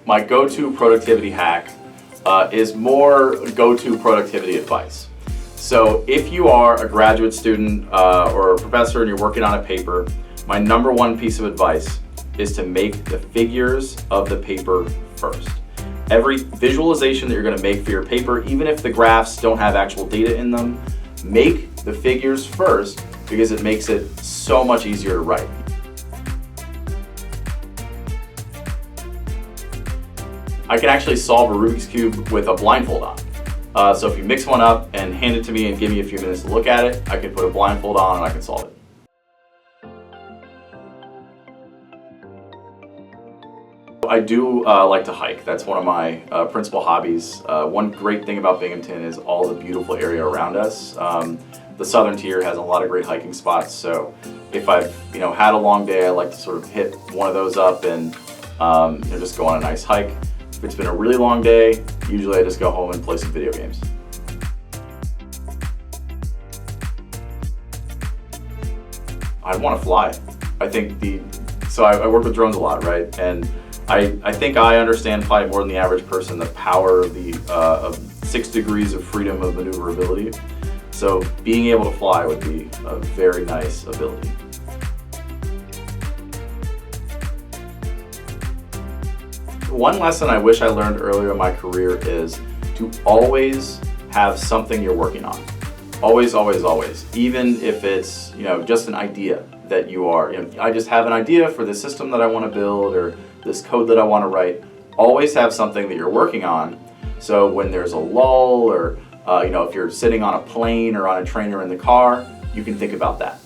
my go-to productivity hack is more go-to productivity advice. So if you are a graduate student or a professor and you're working on a paper, my number one piece of advice is to make the figures of the paper first. Every visualization that you're going to make for your paper, even if the graphs don't have actual data in them, make the figures first because it makes it so much easier to write. I can actually solve a Rubik's Cube with a blindfold on. So if you mix one up and hand it to me and give me a few minutes to look at it, I can put a blindfold on and I can solve it. I do like to hike. That's one of my principal hobbies. One great thing about Binghamton is all the beautiful area around us. The southern tier has a lot of great hiking spots, so if I've had a long day, I like to sort of hit one of those up and just go on a nice hike. If it's been a really long day, usually I just go home and play some video games. I want to fly. I think I work with drones a lot, right? And I think I understand probably more than the average person the power of 6 degrees of freedom of maneuverability. So being able to fly would be a very nice ability. One lesson I wish I learned earlier in my career is to always have something you're working on. Always, always, always. Even if it's just an idea that you are, I just have an idea for this system that I want to build or this code that I want to write. Always have something that you're working on. So when there's a lull or if you're sitting on a plane or on a train or in the car, you can think about that.